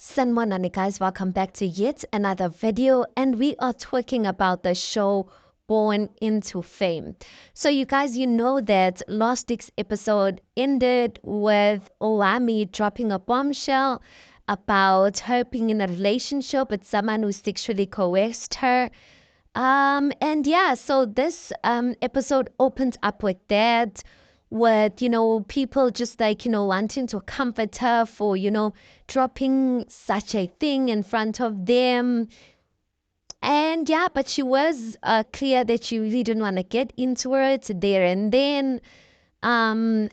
Sanmonani guys, welcome back to yet another video, and we are talking about the show Born into Fame. So you guys, you know that last week's episode ended with Owami dropping a bombshell about her being in a relationship with someone who sexually coerced her. And yeah, so this episode opens up with that, with people just like wanting to comfort her for dropping such a thing in front of them. And yeah, but she was clear that she really didn't want to get into it there and then. And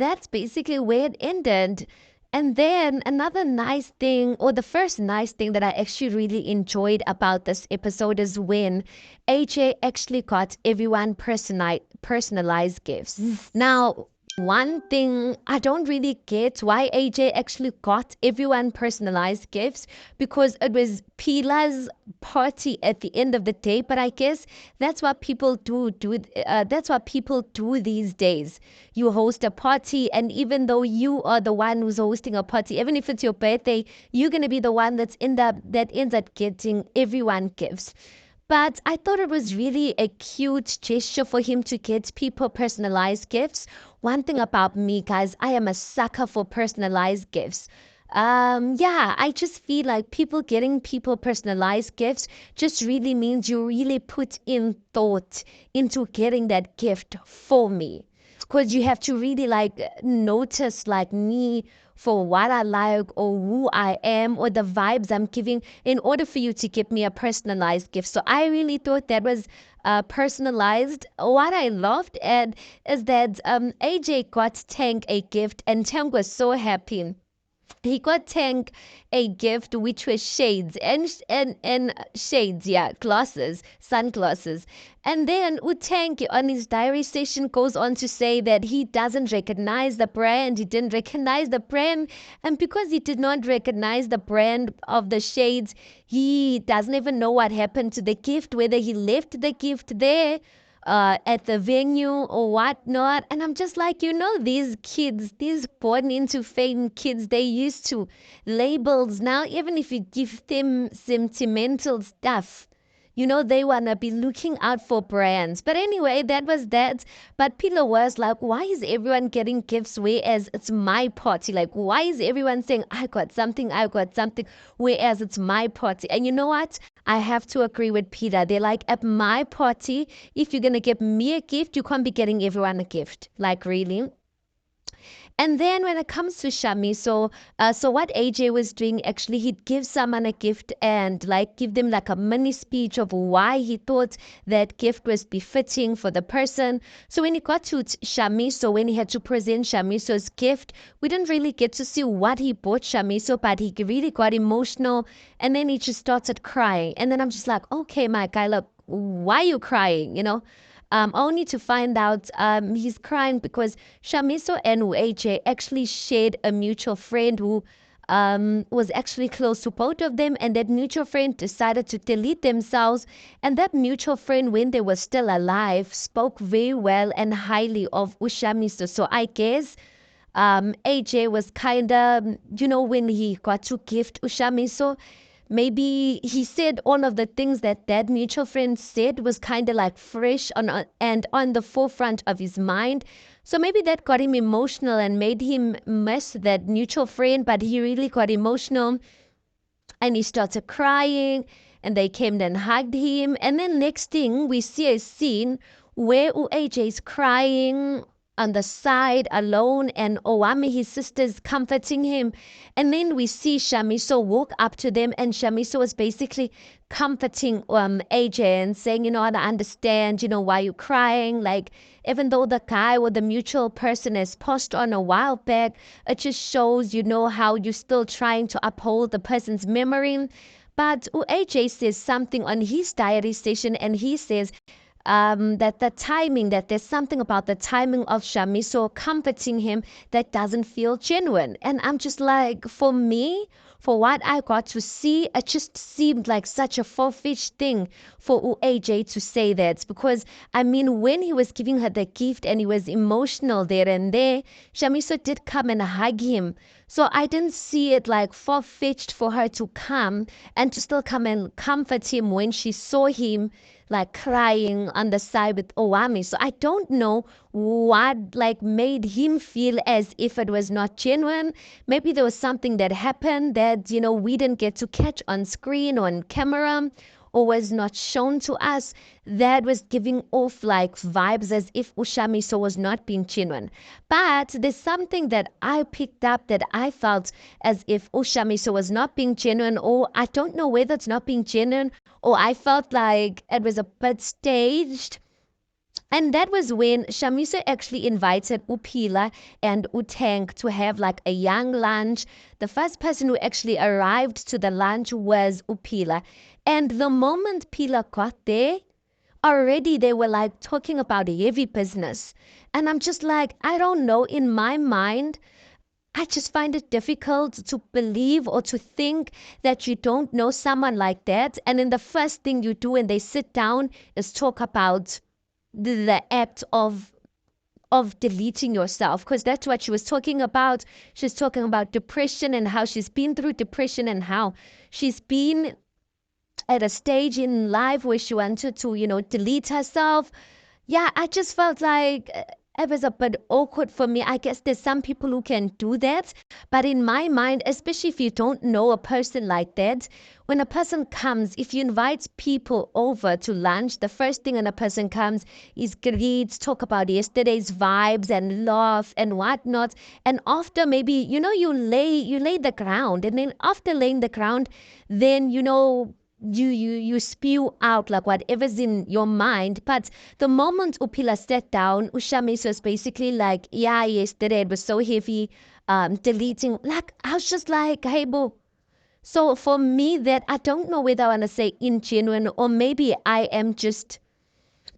that's basically where it ended. And then another nice thing, or the first nice thing that I actually really enjoyed about this episode is when AJ actually got everyone personalized gifts. Now, one thing I don't really get why AJ actually got everyone personalized gifts, because it was Pila's party at the end of the day. But I guess that's what people that's what people do these days. You host a party, and even though you are the one who's hosting a party, even if it's your birthday, you're gonna be the one that ends up getting everyone gifts. But I thought it was really a cute gesture for him to get people personalized gifts. One thing about me, guys, I am a sucker for personalized gifts. Yeah, I just feel like people getting people personalized gifts just really means you really put in thought into getting that gift for me, because you have to really like notice like me for what I like or who I am or the vibes I'm giving in order for you to give me a personalized gift. So I really thought that was personalized. What I loved and is that AJ got Tank a gift, and Tank was so happy. He got Tank a gift which was shades and shades, yeah, glasses, sunglasses. And then Tank on his diary session goes on to say that he doesn't recognize the brand. He didn't recognize the brand, and because he did not recognize the brand of the shades, he doesn't even know what happened to the gift, whether he left the gift there at the venue or whatnot. And I'm just like, these kids, these born into fame kids, they used to labels. Now, even if you give them sentimental stuff, they want to be looking out for brands. But anyway, that was that. But Pilo was like, why is everyone getting gifts whereas it's my party? Like, why is everyone saying, I got something, whereas it's my party? And you know what? I have to agree with Peter. They're like, at my party, if you're going to give me a gift, you can't be getting everyone a gift. Like, really? And then when it comes to Shami, so what AJ was doing, actually, he'd give someone a gift and like give them like a mini speech of why he thought that gift was befitting for the person. So when he got to Shamiso, when he had to present Shamiso's gift, we didn't really get to see what he bought Shamiso, but he really got emotional, and then he just started crying. And then I'm just like, okay, my guy, look, why are you crying? Only to find out he's crying because Shamiso and AJ actually shared a mutual friend who was actually close to both of them, and that mutual friend decided to delete themselves. And that mutual friend, when they were still alive, spoke very well and highly of Ushamiso. So I guess AJ was kind of, when he got to gift Ushamiso, maybe he said all of the things that mutual friend said was kind of like fresh and on the forefront of his mind. So maybe that got him emotional and made him miss that mutual friend, but he really got emotional and he started crying, and they came and hugged him. And then next thing, we see a scene where AJ is crying on the side alone, and Owami, his sister, is comforting him. And then we see Shamiso walk up to them, and Shamiso was basically comforting AJ and saying, I understand, why you're crying. Like, even though the guy or the mutual person has passed on a while back, it just shows, how you're still trying to uphold the person's memory. But AJ says something on his diary session, and he says that there's something about the timing of Shamiso comforting him that doesn't feel genuine. And I'm just like, for me, for what I got to see, it just seemed like such a far-fetched thing for AJ to say that. Because, I mean, when he was giving her the gift and he was emotional there and there, Shamiso did come and hug him. So I didn't see it like far-fetched for her to come and to still come and comfort him when she saw him like crying on the side with Owami. So I don't know what like made him feel as if it was not genuine. Maybe there was something that happened that, we didn't get to catch on screen or on camera or was not shown to us that was giving off like vibes as if Ushamiso was not being genuine. But there's something that I picked up that I felt as if Ushamiso was not being genuine, or I don't know whether it's not being genuine, or I felt like it was a bit staged. And that was when Shamiso actually invited Upila and Utang to have like a young lunch. The first person who actually arrived to the lunch was Upila. And the moment Pila got there, already they were like talking about heavy business. And I'm just like, I don't know, in my mind, I just find it difficult to believe or to think that you don't know someone like that. And then the first thing you do when they sit down is talk about the act of deleting yourself, because that's what she was talking about. She's talking about depression and how she's been through depression and how she's been at a stage in life where she wanted to, delete herself. Yeah, I just felt like it was a bit awkward for me. I guess there's some people who can do that. But in my mind, especially if you don't know a person like that, when a person comes, if you invite people over to lunch, the first thing when a person comes is greet, talk about yesterday's vibes and laugh and whatnot. And after maybe, you lay the ground. And then after laying the ground, then, you spew out like whatever's in your mind. But the moment Upila sat down, Ushamis was basically like, yeah, yesterday it was so heavy, deleting. Like, I was just like, hey, boo. So for me, that I don't know whether I want to say ingenuine, or maybe I am just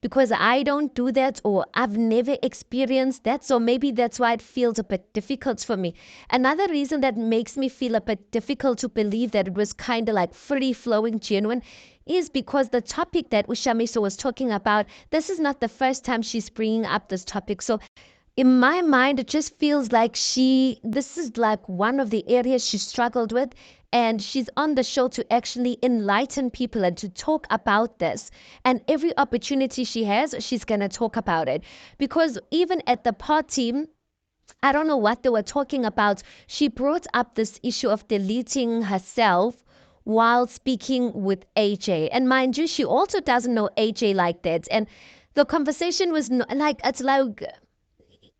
because I don't do that, or I've never experienced that. So maybe that's why it feels a bit difficult for me. Another reason that makes me feel a bit difficult to believe that it was kind of like free flowing, genuine, is because the topic that Ushamiso was talking about, this is not the first time she's bringing up this topic. So in my mind, it just feels like this is like one of the areas she struggled with. And she's on the show to actually enlighten people and to talk about this. And every opportunity she has, she's going to talk about it. Because even at the party, I don't know what they were talking about. She brought up this issue of deleting herself while speaking with AJ. And mind you, she also doesn't know AJ like that. And the conversation was like,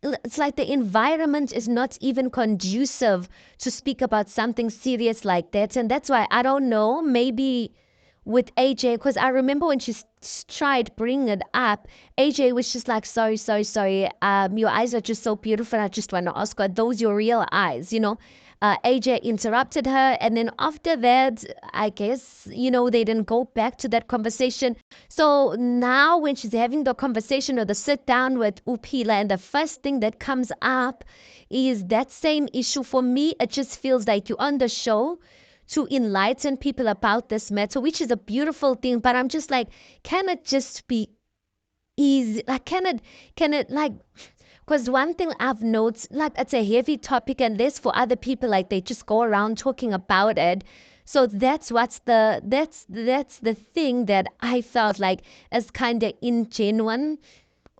it's like the environment is not even conducive to speak about something serious like that. And that's why I don't know, maybe with AJ, because I remember when she tried bringing it up, AJ was just like, sorry, sorry, sorry. Your eyes are just so beautiful. I just want to ask, are those your real eyes? AJ interrupted her. And then after that, I guess, they didn't go back to that conversation. So now when she's having the conversation or the sit down with Upila, and the first thing that comes up is that same issue, for me, it just feels like you're on the show to enlighten people about this matter, which is a beautiful thing. But I'm just like, can it just be easy? Like, can it like, because one thing I've noticed, like it's a heavy topic, and less for other people, like they just go around talking about it. So that's the thing that I felt like is kind of ingenuine,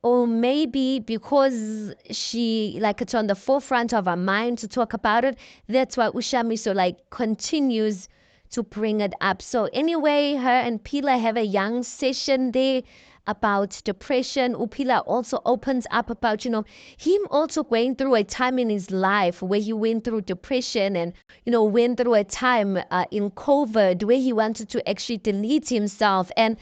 or maybe because she like it's on the forefront of her mind to talk about it. That's why Ushamiso like continues to bring it up. So anyway, her and Pila have a young session there about depression. Upila also opens up about, him also going through a time in his life where he went through depression and, went through a time in COVID where he wanted to actually delete himself. And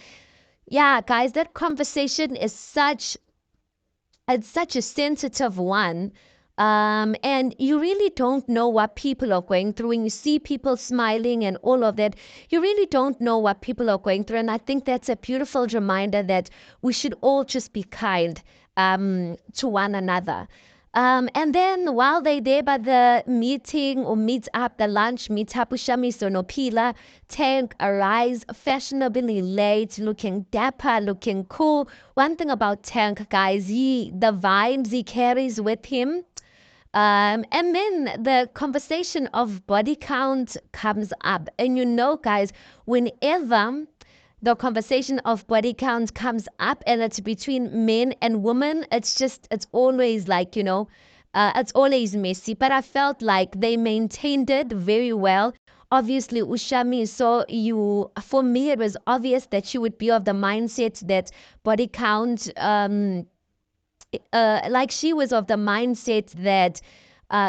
yeah, guys, that conversation is it's such a sensitive one. And you really don't know what people are going through. When you see people smiling and all of that, you really don't know what people are going through. And I think that's a beautiful reminder that we should all just be kind to one another. And then while they there by the meeting or meet up, the lunch meet up, Ushamiso Nopila, Tank arrives fashionably late, looking dapper, looking cool. One thing about Tank, guys, the vibes he carries with him, And then the conversation of body count comes up. And you know, guys, whenever the conversation of body count comes up and it's between men and women, it's always like, it's always messy. But I felt like they maintained it very well. Obviously, Ushami, for me, it was obvious that she would be of the mindset that body count, like she was of the mindset that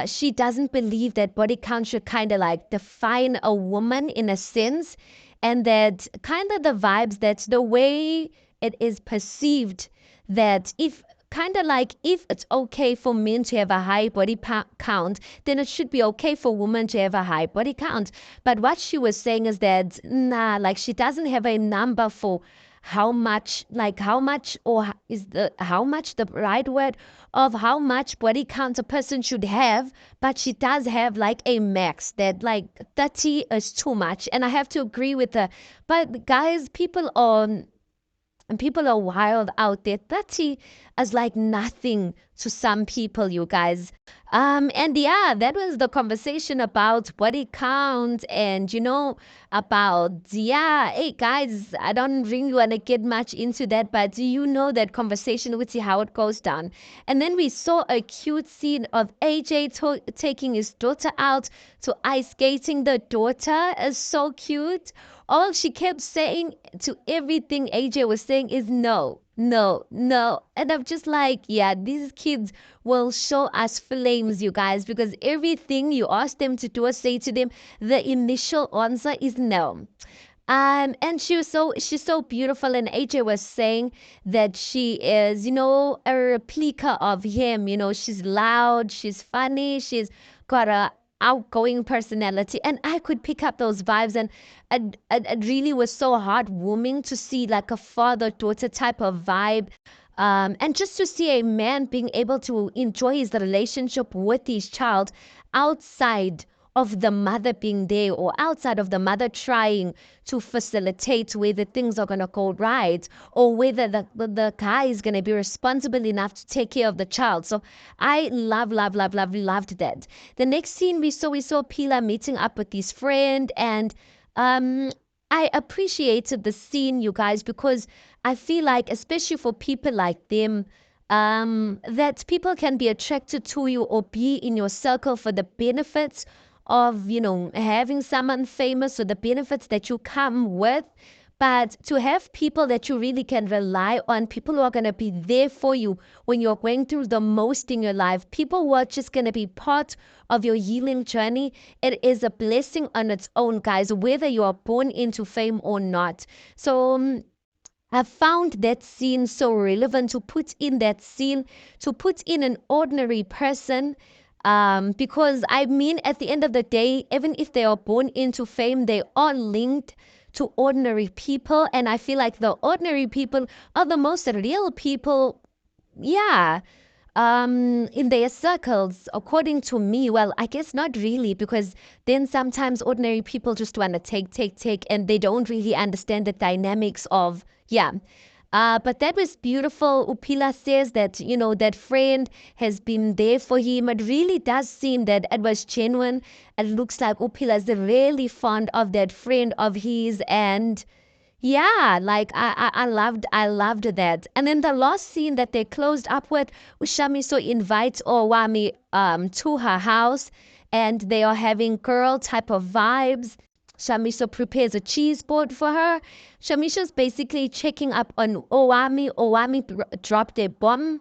she doesn't believe that body count should kind of like define a woman in a sense, and that kind of the vibes that the way it is perceived, that if it's okay for men to have a high count, then it should be okay for women to have a high body count. But what she was saying is that, nah, like she doesn't have a number for how much the right word of how much body count a person should have, but she does have like a max that like 30 is too much. And I have to agree with her. But guys, people are wild out there. 30 is like nothing to some people, you guys. And yeah, that was the conversation about body count and, about, yeah, hey guys, I don't really want to get much into that, but do you know that conversation with see how it goes down? And then we saw a cute scene of AJ taking his daughter out to ice skating. The daughter is so cute. All she kept saying to everything AJ was saying is no, no, no. And I'm just like, yeah, these kids will show us flames, you guys, because everything you ask them to do or say to them, the initial answer is no. And she's so beautiful. And AJ was saying that she is, a replica of him. She's loud, she's funny, she's got a outgoing personality, and I could pick up those vibes. And it really was so heartwarming to see like a father-daughter type of vibe. And just to see a man being able to enjoy his relationship with his child outside of the mother being there, or outside of the mother trying to facilitate whether things are going to go right, or whether the guy is going to be responsible enough to take care of the child. So I loved that. The next scene we saw Pila meeting up with his friend, and I appreciated the scene, you guys, because I feel like, especially for people like them, that people can be attracted to you or be in your circle for the benefits of, having someone famous, or the benefits that you come with. But to have people that you really can rely on, people who are going to be there for you when you're going through the most in your life, people who are just going to be part of your healing journey, it is a blessing on its own, guys, whether you are born into fame or not. So, I found that scene so relevant to put in that scene, to put in an ordinary person. Because I mean, at the end of the day, even if they are born into fame, they are linked to ordinary people. And I feel like the ordinary people are the most real people, yeah, in their circles, according to me. Well, I guess not really, because then sometimes ordinary people just want to take, and they don't really understand the dynamics of, yeah. But that was beautiful. Upila says that, that friend has been there for him. It really does seem that it was genuine. It looks like Upila is really fond of that friend of his. And yeah, like I loved that. And then the last scene that they closed up with, Ushamiso invites Owami to her house, and they are having girl type of vibes. Shamiso prepares a cheese board for her. Shamisha's basically checking up on Owami. Owami dropped a bombshell,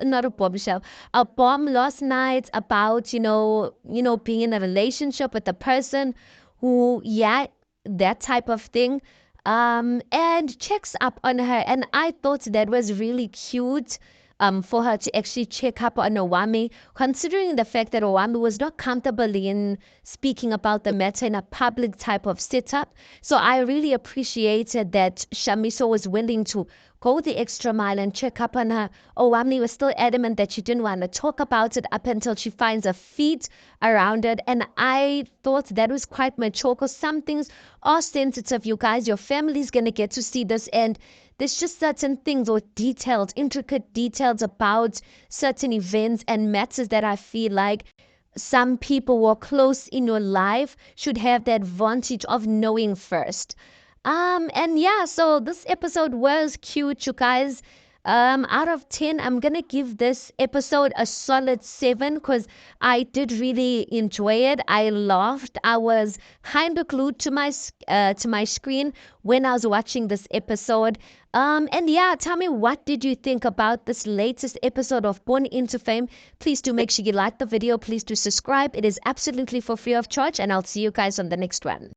not a bombshell, a bomb last night about, being in a relationship with a person who, yeah, that type of thing. And checks up on her. And I thought that was really cute. For her to actually check up on Owami, considering the fact that Owami was not comfortable in speaking about the matter in a public type of setup. So I really appreciated that Shamiso was willing to go the extra mile and check up on her. Owami was still adamant that she didn't want to talk about it up until she finds her feet around it. And I thought that was quite mature, because some things are sensitive, you guys. Your family is going to get to see this, and there's just certain things or details, intricate details about certain events and matters that I feel like some people who are close in your life should have the advantage of knowing first. And yeah, so this episode was cute, you guys. Out of 10, I'm gonna give this episode a solid 7 because I did really enjoy it. I laughed. I was kind of glued to my screen when I was watching this episode. And yeah, tell me, what did you think about this latest episode of Born into Fame? Please do make sure you like the video. Please do subscribe. It is absolutely for free of charge, and I'll see you guys on the next one.